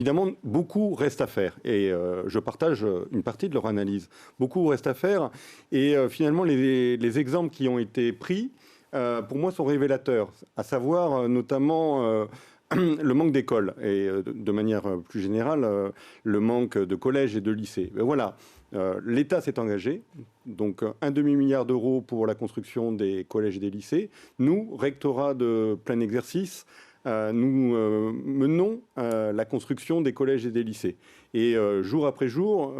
Évidemment, beaucoup reste à faire et je partage une partie de leur analyse. Beaucoup reste à faire et finalement, les exemples qui ont été pris, pour moi, sont révélateurs, à savoir notamment le manque d'écoles et de manière plus générale, le manque de collèges et de lycées. Mais voilà, l'État s'est engagé, donc un demi-milliard d'euros pour la construction des collèges et des lycées. Nous, rectorat de plein exercice, nous menons la construction des collèges et des lycées. Et jour après jour,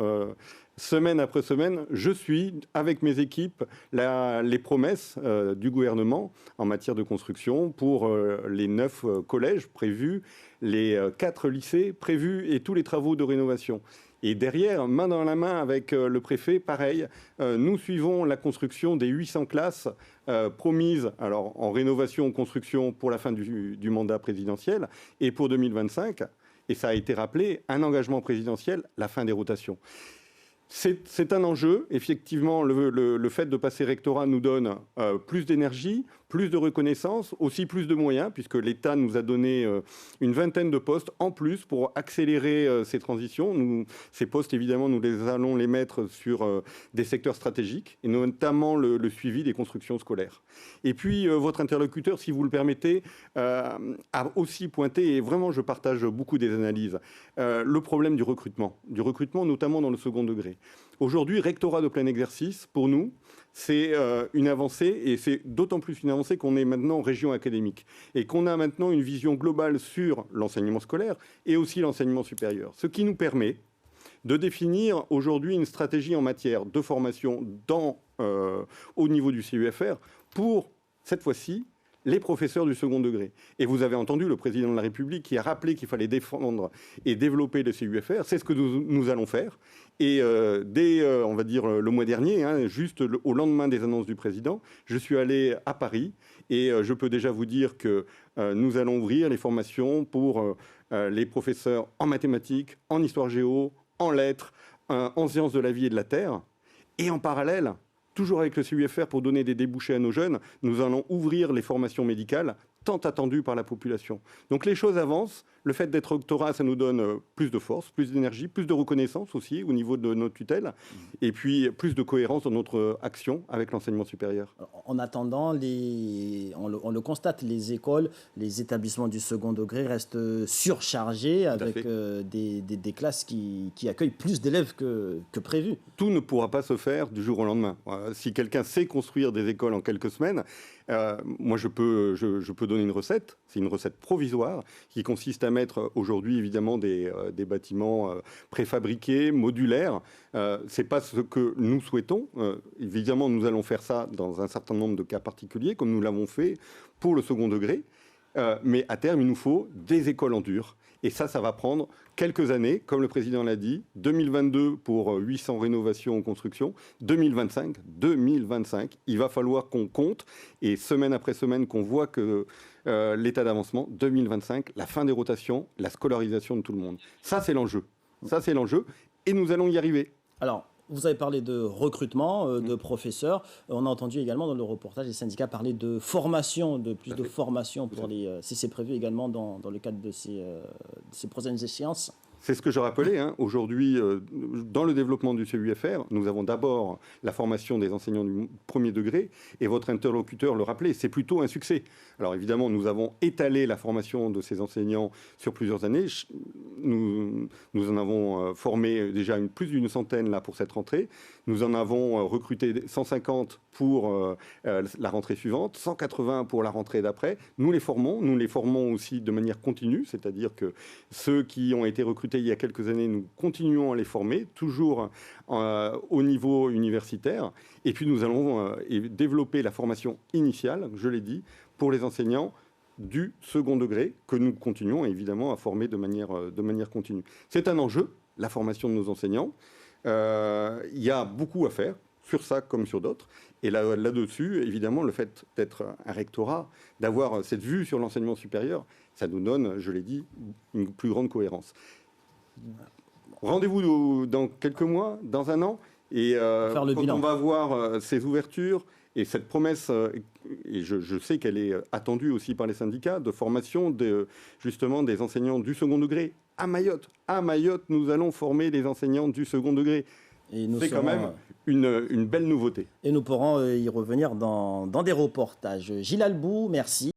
semaine après semaine, je suis, avec mes équipes, les promesses du gouvernement en matière de construction pour les 9 collèges prévus, les 4 lycées prévus et tous les travaux de rénovation. Et derrière, main dans la main avec le préfet, pareil, nous suivons la construction des 800 classes promises alors, en rénovation ou construction pour la fin du mandat présidentiel et pour 2025. Et ça a été rappelé, un engagement présidentiel, la fin des rotations. C'est un enjeu. Effectivement, le fait de passer rectorat nous donne plus d'énergie, plus de reconnaissance, aussi plus de moyens, puisque l'État nous a donné une vingtaine de postes en plus pour accélérer ces transitions. Ces postes, évidemment, nous allons les mettre sur des secteurs stratégiques, et notamment le suivi des constructions scolaires. Et puis, votre interlocuteur, si vous le permettez, a aussi pointé, et vraiment, je partage beaucoup des analyses, le problème du recrutement notamment dans le second degré. Aujourd'hui, rectorat de plein exercice, pour nous, c'est une avancée, et c'est d'autant plus une avancée qu'on est maintenant région académique et qu'on a maintenant une vision globale sur l'enseignement scolaire et aussi l'enseignement supérieur. Ce qui nous permet de définir aujourd'hui une stratégie en matière de formation au niveau du CUFR pour, cette fois-ci, les professeurs du second degré. Et vous avez entendu le président de la République qui a rappelé qu'il fallait défendre et développer le CUFR. C'est ce que nous allons faire. Et dès, on va dire, le mois dernier, juste au lendemain des annonces du président, je suis allé à Paris et je peux déjà vous dire que nous allons ouvrir les formations pour les professeurs en mathématiques, en histoire géo, en lettres, en sciences de la vie et de la terre. Et en parallèle, toujours avec le CUFR pour donner des débouchés à nos jeunes, nous allons ouvrir les formations médicales tant attendues par la population. Donc les choses avancent. Le fait d'être rectorat, ça nous donne plus de force, plus d'énergie, plus de reconnaissance aussi au niveau de notre tutelle, et puis plus de cohérence dans notre action avec l'enseignement supérieur. En attendant, on le constate, les écoles, les établissements du second degré restent surchargés avec des classes qui accueillent plus d'élèves que prévu. Tout ne pourra pas se faire du jour au lendemain. Si quelqu'un sait construire des écoles en quelques semaines, moi je peux donner une recette. C'est une recette provisoire qui consiste à mettre aujourd'hui évidemment des bâtiments préfabriqués, modulaires. C'est pas ce que nous souhaitons. Évidemment, nous allons faire ça dans un certain nombre de cas particuliers, comme nous l'avons fait pour le second degré. Mais à terme, il nous faut des écoles en dur. Et ça va prendre quelques années, comme le président l'a dit, 2022 pour 800 rénovations en construction, 2025, il va falloir qu'on compte, et semaine après semaine qu'on voit que l'état d'avancement, 2025, la fin des rotations, la scolarisation de tout le monde. Ça, c'est l'enjeu. Et nous allons y arriver. Alors, vous avez parlé de recrutement de professeurs. On a entendu également dans le reportage les syndicats parler de formation, de plus de formation pour si c'est prévu également dans le cadre de ces prochaines échéances. C'est ce que je rappelais. Aujourd'hui, dans le développement du CUFR, nous avons d'abord la formation des enseignants du premier degré, et votre interlocuteur le rappelait, c'est plutôt un succès. Alors évidemment, nous avons étalé la formation de ces enseignants sur plusieurs années. Nous en avons formé déjà plus d'une centaine là pour cette rentrée. Nous en avons recruté 150 pour la rentrée suivante, 180 pour la rentrée d'après. Nous les formons aussi de manière continue, c'est-à-dire que ceux qui ont été recrutés il y a quelques années, nous continuons à les former, toujours au niveau universitaire. Et puis nous allons développer la formation initiale, je l'ai dit, pour les enseignants du second degré, que nous continuons évidemment à former de manière continue. C'est un enjeu, la formation de nos enseignants. Il y a beaucoup à faire, sur ça comme sur d'autres. Et là-dessus, évidemment, le fait d'être un rectorat, d'avoir cette vue sur l'enseignement supérieur, ça nous donne, je l'ai dit, une plus grande cohérence. Rendez-vous dans quelques mois, dans un an, et quand on va voir ces ouvertures et cette promesse, et je sais qu'elle est attendue aussi par les syndicats, de formation justement des enseignants du second degré à Mayotte. À Mayotte, nous allons former les enseignants du second degré. C'est quand même une belle nouveauté. Et nous pourrons y revenir dans des reportages. Gilles Albou, merci.